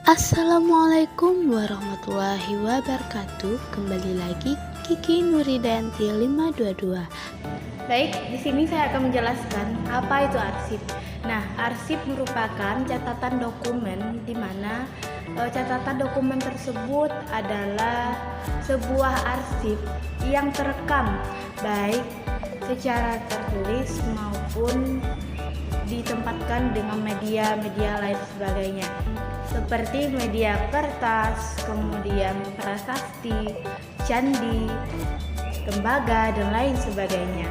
Assalamualaikum warahmatullahi wabarakatuh. Kembali lagi Kiki Nuridanti 522. Baik, di sini saya akan menjelaskan apa itu arsip. Nah, arsip merupakan catatan dokumen di mana catatan dokumen tersebut adalah sebuah arsip yang terekam baik secara tertulis maupun ditempatkan dengan media-media lain sebagainya, seperti media kertas, kemudian prasasti, candi, tembaga, dan lain sebagainya.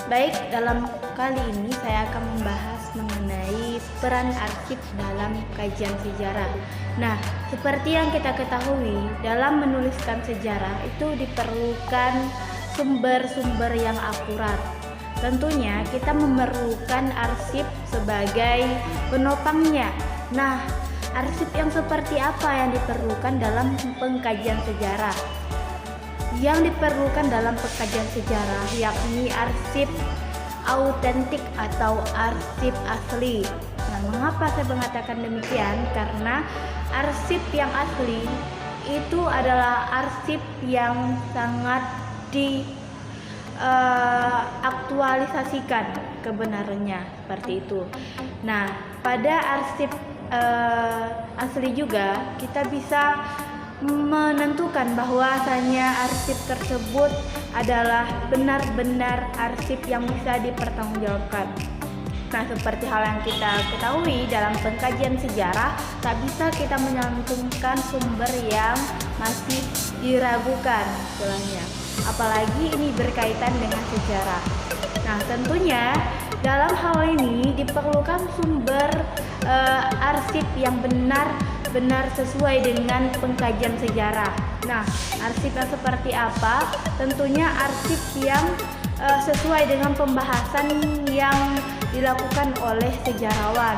Baik, dalam kali ini saya akan membahas mengenai peran arsip dalam kajian sejarah. Nah, seperti yang kita ketahui, dalam menuliskan sejarah itu diperlukan sumber-sumber yang akurat. Tentunya kita memerlukan arsip sebagai penopangnya. Nah, arsip yang seperti apa yang diperlukan dalam pengkajian sejarah? Yang diperlukan dalam pengkajian sejarah yakni arsip autentik atau arsip asli. Nah, mengapa saya mengatakan demikian? Karena arsip yang asli itu adalah arsip yang sangat aktualisasikan kebenarannya, seperti itu. Nah, pada arsip asli juga kita bisa menentukan bahwasanya arsip tersebut adalah benar-benar arsip yang bisa dipertanggungjawabkan. Nah, seperti hal yang kita ketahui dalam pengkajian sejarah, tak bisa kita menyantumkan sumber yang masih diragukan istilahnya. Apalagi ini berkaitan dengan sejarah. Nah, tentunya dalam hal ini diperlukan sumber arsip yang benar-benar sesuai dengan pengkajian sejarah. Nah, arsip yang seperti apa? Tentunya arsip yang sesuai dengan pembahasan yang dilakukan oleh sejarawan.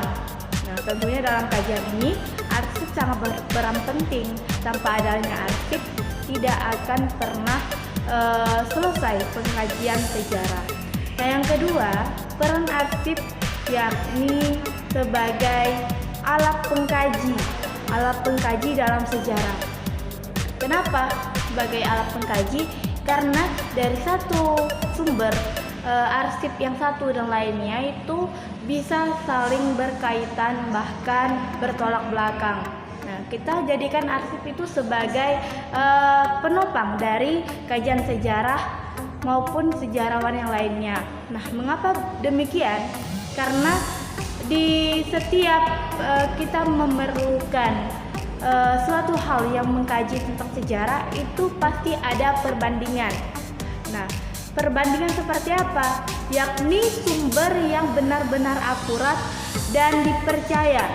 Nah, tentunya dalam kajian ini arsip sangat berperan penting. Tanpa adanya arsip tidak akan pernah selesai pengkajian sejarah. Nah, yang kedua, peran arsip yakni sebagai alat pengkaji dalam sejarah. Kenapa sebagai alat pengkaji? Karena dari satu sumber arsip yang satu dan lainnya itu bisa saling berkaitan bahkan bertolak belakang. Nah, kita jadikan arsip itu sebagai penopang dari kajian sejarah maupun sejarawan yang lainnya. Nah, mengapa demikian? Karena di setiap kita memerlukan suatu hal yang mengkaji tentang sejarah itu pasti ada perbandingan. Nah, perbandingan seperti apa? Yakni sumber yang benar-benar akurat dan dipercaya.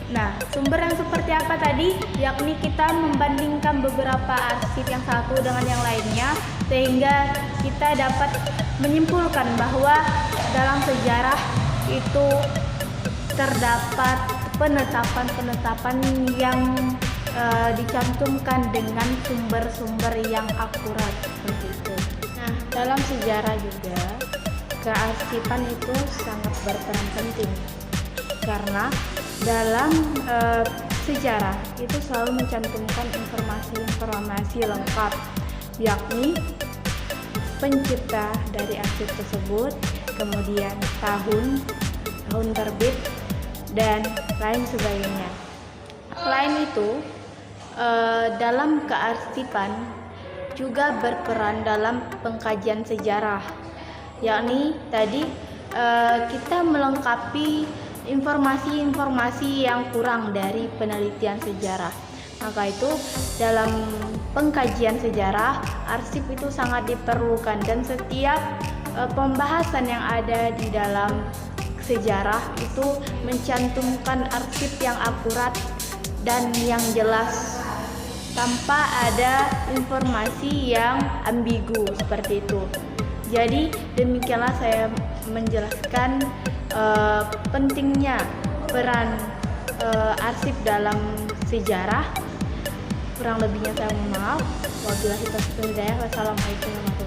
Nah, sumber yang seperti apa tadi? Yakni kita membandingkan beberapa arsip yang satu dengan yang lainnya sehingga kita dapat menyimpulkan bahwa dalam sejarah itu terdapat penetapan-penetapan yang dicantumkan dengan sumber-sumber yang akurat seperti itu. Nah, dalam sejarah juga kearsipan itu sangat berperan penting karena dalam sejarah itu selalu mencantumkan informasi lengkap, yakni pencipta dari arsip tersebut, kemudian tahun terbit, dan lain sebagainya. Selain itu, dalam kearsipan juga berperan dalam pengkajian sejarah, yakni tadi kita melengkapi informasi-informasi yang kurang dari penelitian sejarah. Maka itu dalam pengkajian sejarah arsip itu sangat diperlukan dan setiap pembahasan yang ada di dalam sejarah itu mencantumkan arsip yang akurat dan yang jelas tanpa ada informasi yang ambigu seperti itu. Jadi demikianlah saya menjelaskan pentingnya peran arsip dalam sejarah. Kurang lebihnya saya mohon maaf. Wabillahi taufiq wal hidayah. Wassalamualaikum warahmatullahi wabarakatuh.